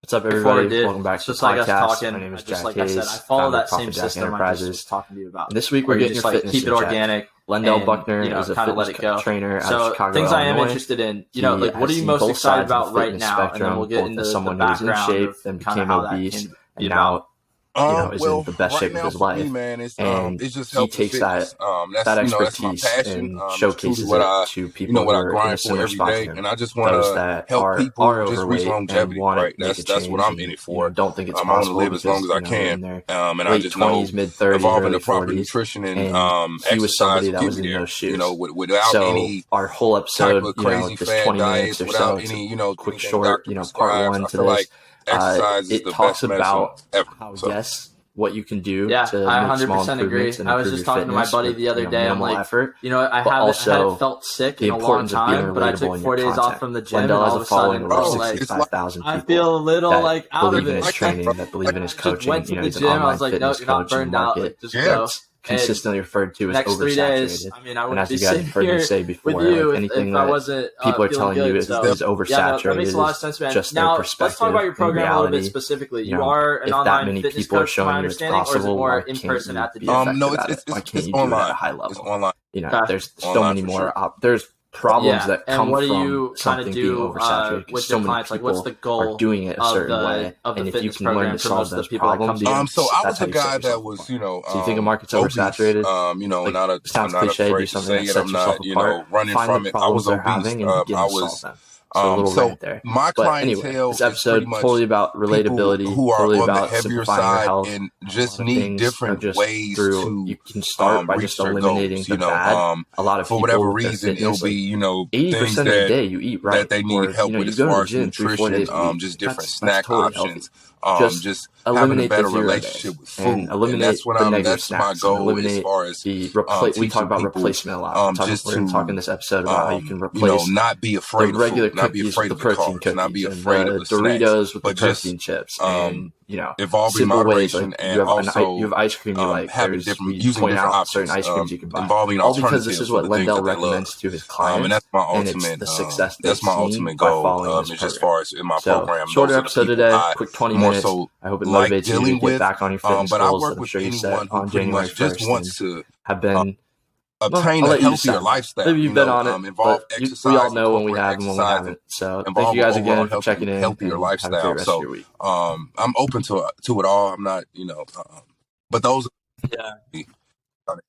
What's up, before I everybody? did, Welcome back to the just like us podcast. talking, My name is just Jack like I said, Hayes, I follow founder that of same Profit Jack system I just was Enterprises. talking to you about. And this week we're Where you getting just your like fitness keep it in check. organic. Lendell Buckner and, is a kind of let fitness it go. trainer out of So Chicago, things I am Illinois. interested in, He like what are has you seen most both excited sides of about the right fitness now, and then spectrum, we'll get both into as the someone who was in background shape, of then kind of became how that obese, can and be about. now is in the best Right shape of now his for me, life. man, And it's just he health and takes that fitness. That's that that's my expertise passion. and It's truly showcases what it I to people who what I are in a grind for similar every spot to day, him. and I just want Those to that help are people just reach overweight and longevity. want Right, to make a that's what change, I'm in and it for. don't think it's I want to possible live as long because as I they're in can, their and I late just know 20s, mid 30s, evolving early the proper 40s, nutrition and and he was exercise somebody will that get was me in there. those shoes. Without So any our whole type episode, of crazy this fad 20 diets, minutes or so, without it's a any quick, anything short, doctor part prescribes. one I to feel this. like exercise is It the talks best medicine about ever. how, So. yes, what you can do Yeah, to I make small 100% agree. improvements and I was improve just your talking to my fitness buddy with the other day. I'm minimal like, effort, I but hadn't also felt sick the in a long importance of being time, but I relatable took in 4 your days off content. from the gym, and Lendell all has of a a sudden, following of bro, over like 65,000 I people feel a little that like out believe of in it. his training, that believe in his Just coaching. went to the He's an gym. I online was like, no, fitness you're not coach in the burned out. market Like, just Yeah. go. that's consistently referred to as Next 3 days, oversaturated. I And wouldn't as be you guys sitting have heard me here say with before, you like anything if I that wasn't people are feeling telling you good. is So yeah, no, that oversaturated makes a lot of is sense, man. just their Now let's talk perspective. about your In program a little bit reality, specifically. you You know, are an if that online many fitness people are coach, to my showing you it's understanding, or is it possible, more why in can't person you at the be gym? effective No, at it? Why can't it's you do it at a online. high It's level? online. You know, Okay. there's so Online many for more. sure. There's problems Yeah, that and come what do from you kind of something being do oversaturated because with so your many clients? Like, what's the people are goal doing it a of certain the way, and if you fitness can learn program to for solve most of the those people that come problems, to you? So I that's was how a you set guy that yourself was, apart. So you think a market's obese. oversaturated? Like, Not it sounds not cliche. Do afraid to something say that it. sets I'm yourself not, apart. running Find the from it. I problems was they're obese. having and begin I to solve was, them. So a little so rant there. my But anyway, clientele this is pretty episode much totally about people relatability, who are totally on the about heavier simplifying your side health. and A just lot of need things are different just ways through. You to can start by reach just their eliminating goals. the bad. A lot of For people whatever with their reason, it'll fitness, like be, things 80% of the that day you eat right, they need or help with you as go to far the as gym 3-4 nutrition, days a week. just different That's snack totally healthy. options, Just just having a eliminate the better 0 relationship days with and food. And eliminate the negative that's my snacks and goal as eliminate far as the we talk teaching about people, replacement a lot. just We're going to talk in to this episode about how you can replace not be the afraid of regular food, not be cookies with afraid the of the protein carbs, not cookies be and afraid of the the snacks, Doritos with the but just protein chips, and evolving simple ways moderation, like and you have also ice cream you like. having We using point different out certain options, ice creams you can buy, involving all because this alternatives is for what the things Lendell that they love. recommends to his And clients, that's my and it's ultimate, the success they've that's my seen ultimate by goal, following this is just program. far as in my So program, shorter those are the episode people today, I quick 20 more minutes. so I hope it like motivates you to dealing get with. back on your fitness But I goals that work I'm with sure you set anyone who on pretty January much just 1st wants and to have been. Well, obtain I'll a let you healthier decide that. lifestyle, Maybe you've been on it, involve but we all exercise, know when we incorporate have and when we exercise, and haven't. So thank involve you an guys overall again for checking in, healthier and have a great lifestyle. rest of So your week. I'm open to it all. I'm not, but those. Yeah.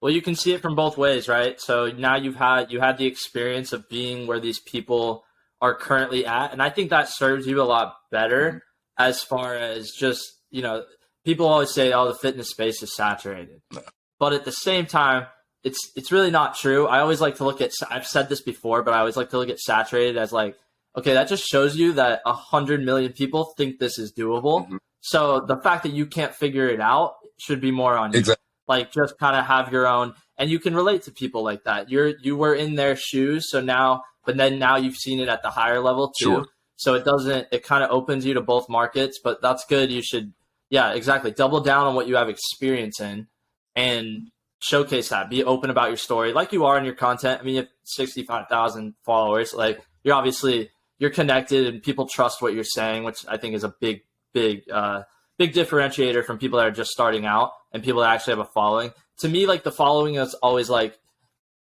Well, you can see it from both ways, right? So now you had the experience of being where these people are currently at, and I think that serves you a lot better as far as just, people always say, oh, the fitness space is saturated. But at the same time, it's really not true. I always like to look at, I've said this before, but I always like to look at saturated as like, okay, that just shows you that 100 million people think this is doable. Mm-hmm. So the fact that you can't figure it out should be more on you. Exactly. Like, just kind of have your own, and you can relate to people like that. You were in their shoes, so now, but then now you've seen it at the higher level too. Sure. So it kind of opens you to both markets, but that's good. You should, yeah, exactly. Double down on what you have experience in and showcase that. Be open about your story like you are in your content. I mean, you have 65,000 followers. Like, you're connected and people trust what you're saying, which I think is a big differentiator from people that are just starting out and people that actually have a following. To me, like, the following is always like,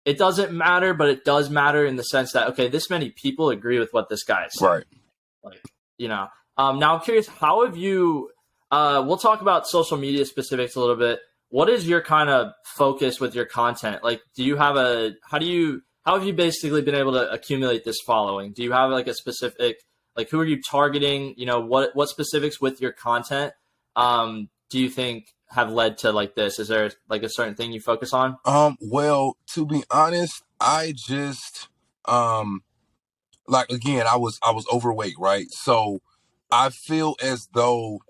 it doesn't matter, but it does matter in the sense that, okay, this many people agree with what this guy is saying. Right. Like, now I'm curious, how have you, we'll talk about social media specifics a little bit. What is your kind of focus with your content? Like, how have you basically been able to accumulate this following? Do you have like a specific, like, who are you targeting? What specifics with your content do you think have led to like this? Is there like a certain thing you focus on? Well, to be honest, I just, like, again, I was overweight, right? So I feel as though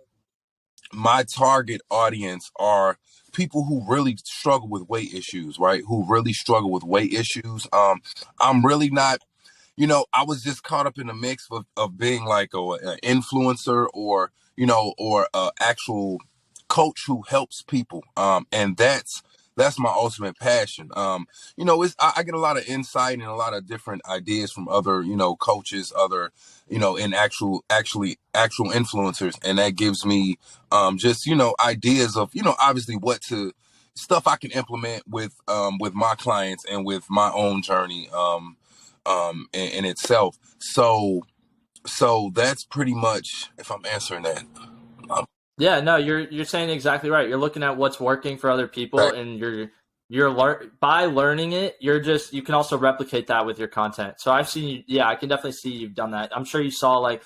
my target audience are people who really struggle with weight issues, right? Who really struggle with weight issues. I'm really not, I was just caught up in the mix of being like an influencer or a actual coach who helps people. And that's that's my ultimate passion. You know, I get a lot of insight and a lot of different ideas from other, you know, coaches, other, you know, and actual influencers. And that gives me, just, you know, ideas of, you know, obviously stuff I can implement with my clients and with my own journey, in itself. So that's pretty much, if I'm answering that. Yeah, no, you're saying exactly right. You're looking at what's working for other people, Right. and by learning it, you can also replicate that with your content. So I've seen you, yeah, I can definitely see you've done that. I'm sure you saw like,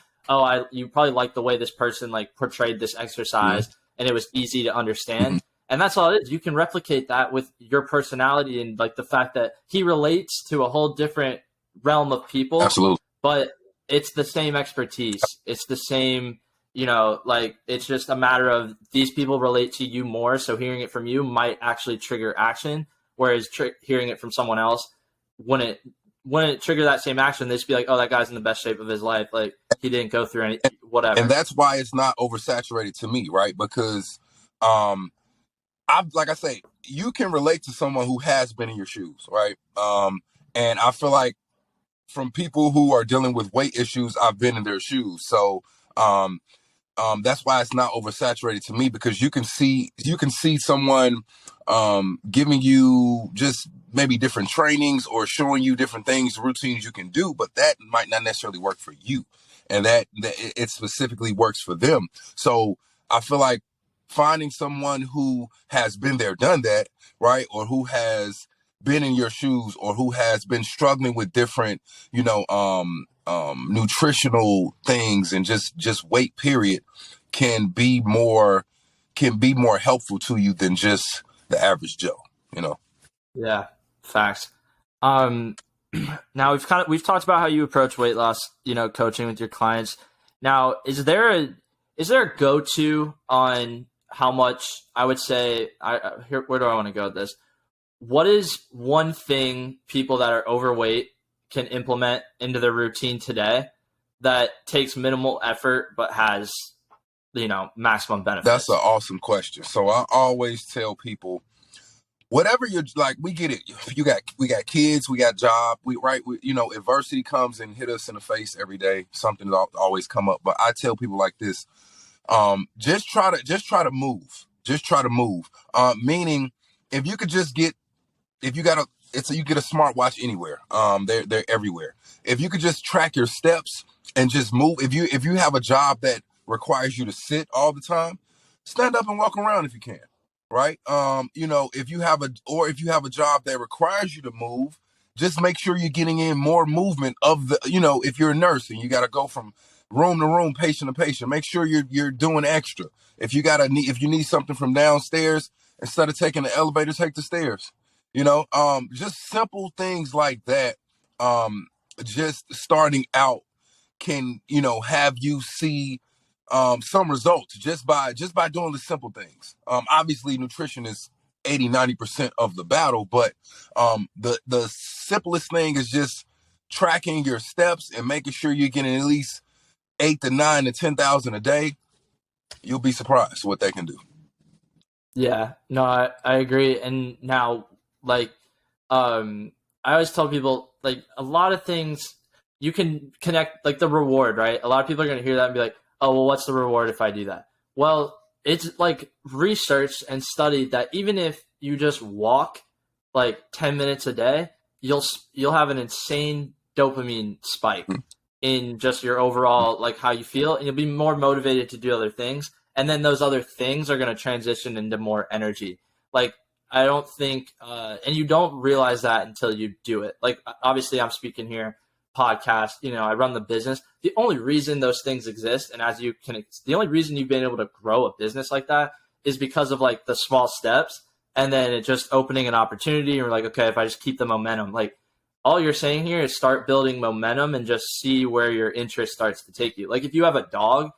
you probably like the way this person like portrayed this exercise, and it was easy to understand. And that's all it is. You can replicate that with your personality and like the fact that he relates to a whole different realm of people. Absolutely. But it's the same expertise. It's the same, you know, like it's just a matter of these people relate to you more. So hearing it from you might actually trigger action, whereas hearing it from someone else wouldn't trigger that same action. They'd just be like, oh, that guy's in the best shape of his life. Like he didn't go through any, whatever. And that's why it's not oversaturated to me, right? Because, like I say, you can relate to someone who has been in your shoes, right? And I feel like from people who are dealing with weight issues, I've been in their shoes. So, that's why it's not oversaturated to me, because you can see someone giving you just maybe different trainings or showing you different things, routines you can do, but that might not necessarily work for you, and that it specifically works for them. So I feel like finding someone who has been there, done that, right, or who has been in your shoes, or who has been struggling with different, you know, nutritional things and just weight period, can be more helpful to you than just the average Joe, you know? Yeah, facts. Now we've talked about how you approach weight loss, you know, coaching with your clients. Now, is there a go-to on how much, I would say, where do I want to go with this? What is one thing people that are overweight can implement into their routine today that takes minimal effort but has, you know, maximum benefits? That's an awesome question. So I always tell people, whatever you're like, we get it. We got kids, we got job, you know, adversity comes and hit us in the face every day. Something always come up. But I tell people like this, just try to move. Just try to move. Meaning, if you could just get, you get a smartwatch anywhere. They're everywhere. If you could just track your steps and just move. If you have a job that requires you to sit all the time, stand up and walk around if you can. Right. You know, if you have a job that requires you to move, just make sure you're getting in more movement of the, you know, if you're a nurse and you got to go from room to room, patient to patient, make sure you're doing extra. If you need something from downstairs, instead of taking the elevator, take the stairs. You know, just simple things like that. Just starting out can, you know, have you see some results just by doing the simple things. Obviously nutrition is 80-90% of the battle, but the simplest thing is just tracking your steps and making sure you're getting at least 8 to 9 to 10,000 a day. You'll be surprised what they can do. Yeah, no, I agree. And now, like, I always tell people, like, a lot of things you can connect, like the reward, right? A lot of people are going to hear that and be like, oh, well, what's the reward if I do that? Well, it's like researched and studied that even if you just walk like 10 minutes a day, you'll have an insane dopamine spike in just your overall, like how you feel, and you'll be more motivated to do other things. And then those other things are going to transition into more energy. Like, I don't think, and you don't realize that until you do it. Like, obviously I'm speaking here, podcast, you know, I run the business. The only reason those things exist, and the only reason you've been able to grow a business like that is because of like the small steps, and then it just opening an opportunity. And we're like, okay, if I just keep the momentum, like all you're saying here is start building momentum and just see where your interest starts to take you. Like if you have a dog,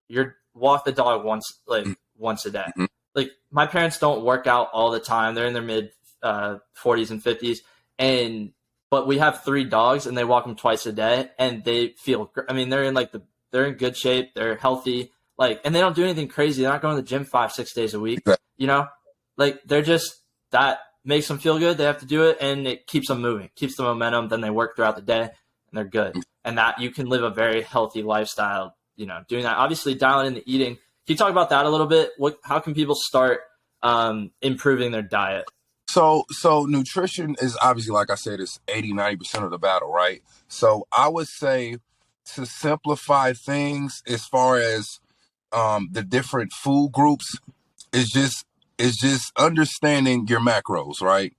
you're walk the dog once a day. Like my parents don't work out all the time. They're in their mid 40s and 50s, but we have 3 dogs and they walk them twice a day and they feel, I mean, they're in good shape. They're healthy. Like, and they don't do anything crazy. They're not going to the gym 5-6 days a week, you know, like they're just that makes them feel good. They have to do it, and it keeps them moving, keeps the momentum. Then they work throughout the day, and they're good. And that you can live a very healthy lifestyle, doing that. Obviously, dialing in the eating. Can you talk about that a little bit? How can people start improving their diet? So nutrition is obviously, like I said, it's 80-90% of the battle, right? So I would say to simplify things as far as the different food groups is just understanding your macros, right?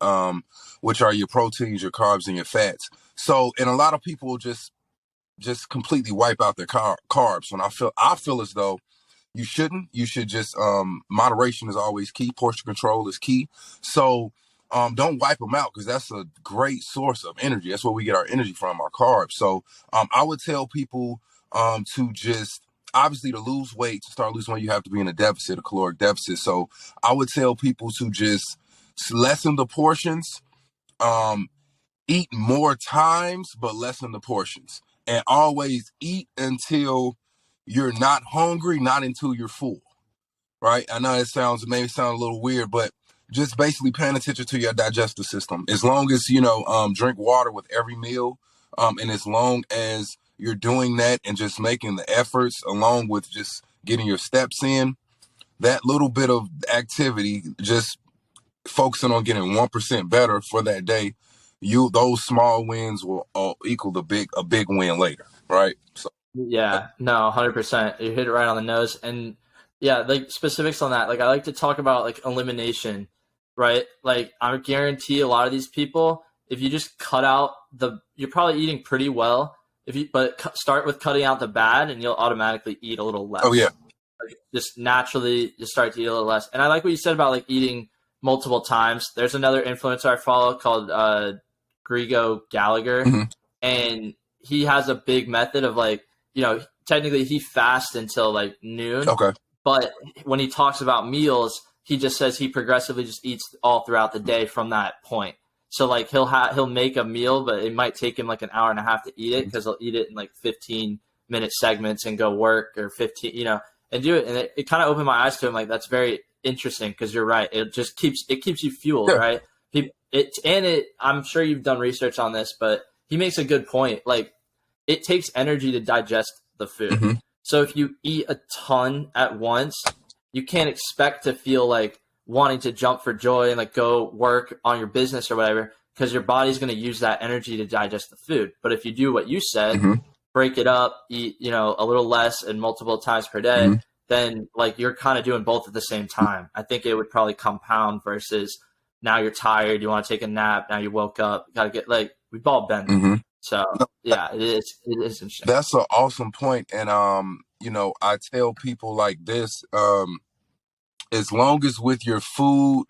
Which are your proteins, your carbs, and your fats. So, and a lot of people just completely wipe out their carbs. When I feel as though you shouldn't. You should just moderation is always key. Portion control is key. So don't wipe them out, because that's a great source of energy. That's where we get our energy from, our carbs. So I would tell people to just, obviously, to lose weight, to start losing weight, you have to be in a deficit, a caloric deficit. So I would tell people to just lessen the portions, eat more times, but lessen the portions, and always eat until you're not hungry, not until you're full, right? I know it may sound a little weird, but just basically paying attention to your digestive system. As long as, drink water with every meal, and as long as you're doing that and just making the efforts along with just getting your steps in, that little bit of activity, just focusing on getting 1% better for that day, those small wins will equal a big win later, right? So. Yeah, no, 100%. You hit it right on the nose. And yeah, like specifics on that. Like I like to talk about like elimination, right? Like I guarantee a lot of these people, if you just cut out you're probably eating pretty well. But start with cutting out the bad, and you'll automatically eat a little less. Oh yeah. Like just naturally, just start to eat a little less. And I like what you said about like eating multiple times. There's another influencer I follow called Grigo Gallagher, and he has a big method of like, technically he fasts until like noon. Okay. But when he talks about meals, he just says he progressively just eats all throughout the day from that point. So like he'll make a meal, but it might take him like an hour and a half to eat it, because he'll eat it in like 15-minute segments and go work, or 15, and do it. And it kind of opened my eyes to him. Like, that's very interesting, because you're right. It just keeps you fueled, right? I'm sure you've done research on this, but he makes a good point. Like, it takes energy to digest the food. So if you eat a ton at once, you can't expect to feel like wanting to jump for joy and like go work on your business or whatever, because your body's going to use that energy to digest the food. But if you do what you said, break it up, eat, a little less and multiple times per day, then like you're kind of doing both at the same time. I think it would probably compound versus now you're tired, you want to take a nap, now you woke up, got to get, like, we've all been there. So yeah, it is interesting. That's an awesome point. And I tell people like this, as long as with your food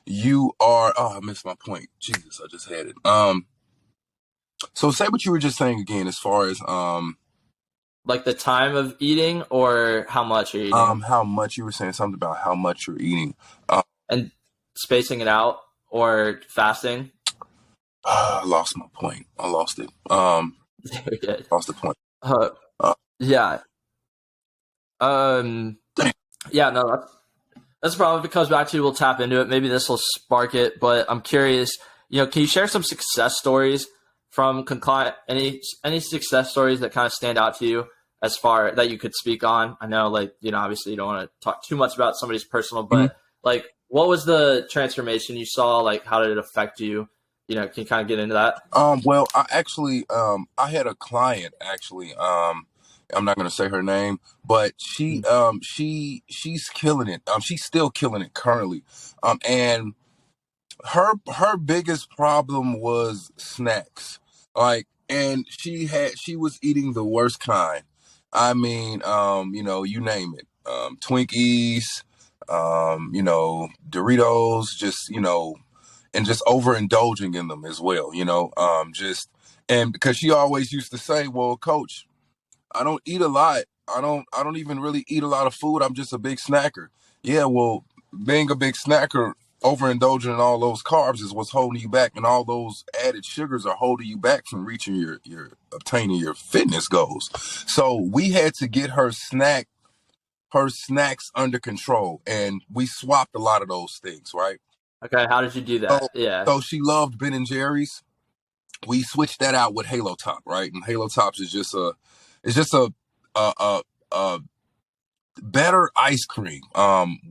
you are, I missed my point. Jesus, I just had it. So say what you were just saying again, as far as like the time of eating, or how much you're eating. How much, you were saying something about how much you're eating. And spacing it out, or fasting. I lost my point. I lost it. Lost the point. Yeah. Yeah, no, that's probably because actually we'll tap into it. Maybe this will spark it, but I'm curious, can you share some success stories from any success stories that kind of stand out to you as far that you could speak on? I know, like, obviously you don't want to talk too much about somebody's personal, but like, what was the transformation you saw? Like, how did it affect you? Can you kind of get into that? Well, I actually, I had a client actually, I'm not going to say her name, but she's killing it. She's still killing it currently. And her biggest problem was snacks. Like, and she was eating the worst kind. I mean, you name it. Twinkies, Doritos, just, and just overindulging in them as well, and because she always used to say, well, coach, I don't eat a lot. I don't even really eat a lot of food. I'm just a big snacker. Yeah, well, being a big snacker, overindulging in all those carbs is what's holding you back, and all those added sugars are holding you back from reaching your obtaining your fitness goals. So we had to get her snacks under control, and we swapped a lot of those things, right? Okay, how did you do So, that? Yeah. so she loved Ben and Jerry's. We switched that out with Halo Top, right? And Halo Tops is just a better ice cream.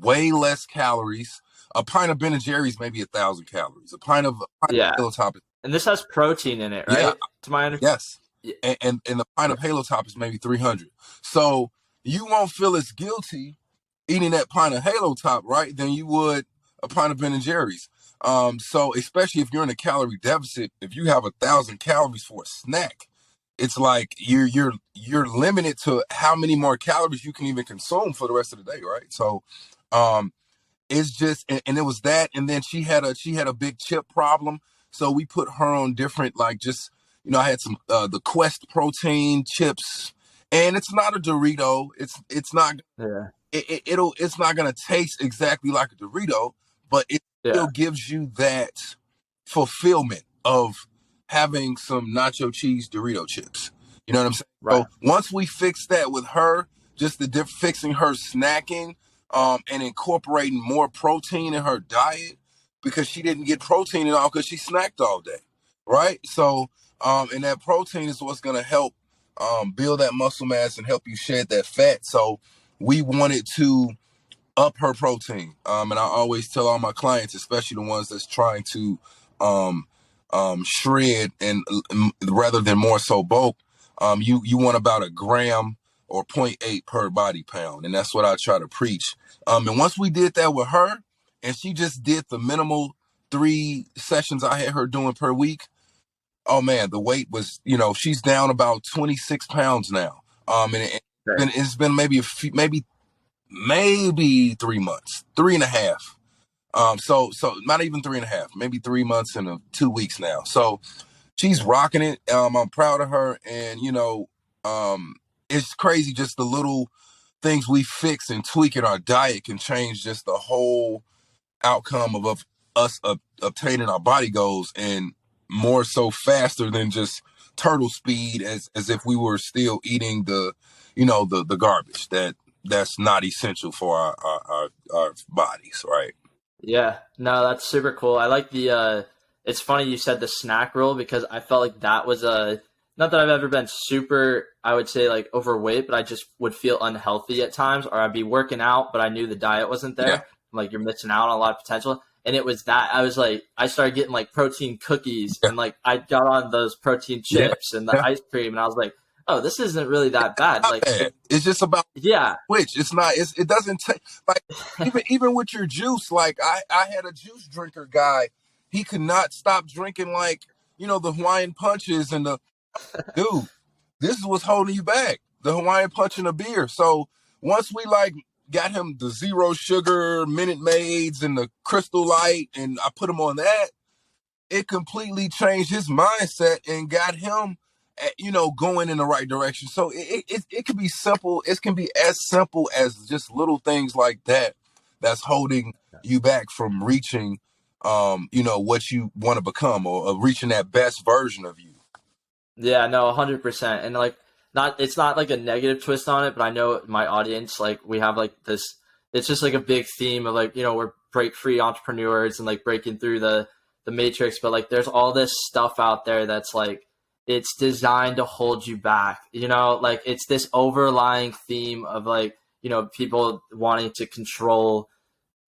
Way less calories. A pint of Ben and Jerry's maybe 1,000 calories. A pint of Yeah. Halo Top is, And this has protein in it, yeah, right? To my understanding. yes. And the pint of Halo Top is maybe 300. So you won't feel as guilty eating that pint of Halo Top, right, than you would a pint of Ben and Jerry's. So especially if you're in a calorie deficit, if you have 1,000 calories for a snack, it's like you're limited to how many more calories you can even consume for the rest of the day, right? So it's just, and it was that, and then she had a big chip problem, so we put her on different, like, just, I had some the Quest protein chips, and it's not a Dorito. It's not. Yeah. It's not gonna taste exactly like a Dorito, but it still gives you that fulfillment of having some nacho cheese Dorito chips. You know what I'm saying? Right. So once we fix that with her, just fixing her snacking, and incorporating more protein in her diet, because she didn't get protein at all because she snacked all day, right? So, and that protein is what's gonna help build that muscle mass and help you shed that fat. So we wanted to up her protein. And I always tell all my clients, especially the ones that's trying to shred and rather than more so bulk, you want about 1 gram or 0.8 per body pound. And that's what I try to preach. And once we did that with her, and she just did the minimal 3 sessions I had her doing per week, oh man, the weight was, she's down about 26 pounds now. And it's been maybe maybe 3 months, 3.5. So not even 3.5, maybe 3 months and 2 weeks now. So she's rocking it. I'm proud of her. And, it's crazy. Just the little things we fix and tweak in our diet can change just the whole outcome of us obtaining our body goals, and more so faster than just turtle speed, as if we were still eating the garbage that's not essential for our bodies, right? Yeah, no, that's super cool. I like the it's funny you said the snack rule, because I felt like that was not that I've ever been super, I would say, like, overweight, but I just would feel unhealthy at times, or I'd be working out, but I knew the diet wasn't there. Yeah. Like, you're missing out on a lot of potential. And it was that I was like, I started getting like protein cookies, and like I got on those protein chips and the ice cream, and I was like, oh, this isn't really that bad. Like, it's just about which it's not. It doesn't take, like, even with your juice. Like I had a juice drinker guy. He could not stop drinking, like, the Hawaiian punches and the dude. This is what's holding you back. The Hawaiian punch and the beer. So once we got him the 0 sugar Minute Maids and the Crystal Light, and I put him on that, it completely changed his mindset and got him, going in the right direction. So it can be simple. It can be as simple as just little things like that that's holding you back from reaching, what you want to become, or reaching that best version of you. Yeah, no, 100%. And like, it's not like a negative twist on it, but I know my audience, like, we have like this, it's just like a big theme of like, we're break-free entrepreneurs and like breaking through the matrix, but like there's all this stuff out there that's like, it's designed to hold you back, like it's this overlying theme of like, people wanting to control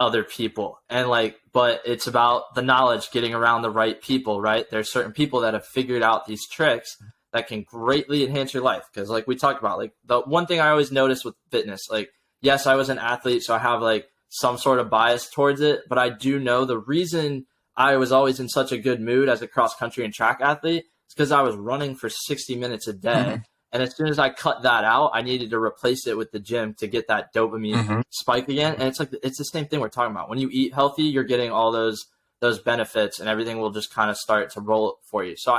other people, and like, but it's about the knowledge getting around the right people, right? There's certain people that have figured out these tricks that can greatly enhance your life. Because like we talked about, like the one thing I always noticed with fitness, like, yes, I was an athlete, so I have like some sort of bias towards it, but I do know the reason I was always in such a good mood as a cross country and track athlete is because I was running for 60 minutes a day. Mm-hmm. And as soon as I cut that out, I needed to replace it with the gym to get that dopamine spike again. And it's like, it's the same thing we're talking about. When you eat healthy, you're getting all those benefits, and everything will just kind of start to roll for you. So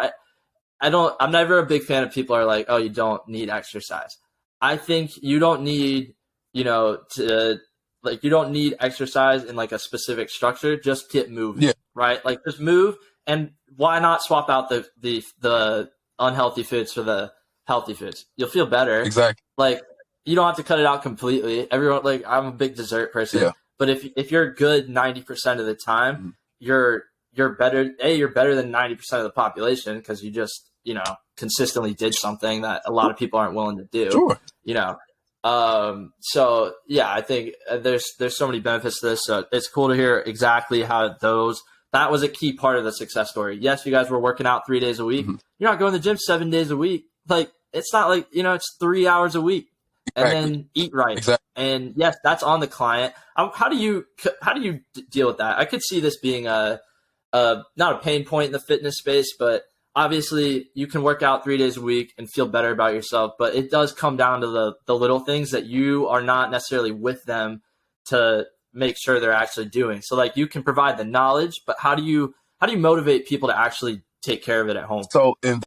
I'm never a big fan of people are like, oh, you don't need exercise. I think you don't need, you don't need exercise in like a specific structure. Just get moving, right? Like, just move. And why not swap out the unhealthy foods for the healthy foods? You'll feel better. Exactly. Like, you don't have to cut it out completely. Everyone, like, I'm a big dessert person, but if you're good 90% of the time, you're better. You're better than 90% of the population because you just, consistently did something that a lot of people aren't willing to do. Sure. So yeah, I think there's so many benefits to this. So it's cool to hear exactly how that was a key part of the success story. Yes, you guys were working out 3 days a week. Mm-hmm. You're not going to the gym 7 days a week. Like, it's not like, it's 3 hours a week and then eat right. Exactly. And yes, that's on the client. How do you deal with that? I could see this being not a pain point in the fitness space, but obviously you can work out 3 days a week and feel better about yourself, but it does come down to the little things that you are not necessarily with them to make sure they're actually doing. So like, you can provide the knowledge, but how do you motivate people to actually take care of it at home? So in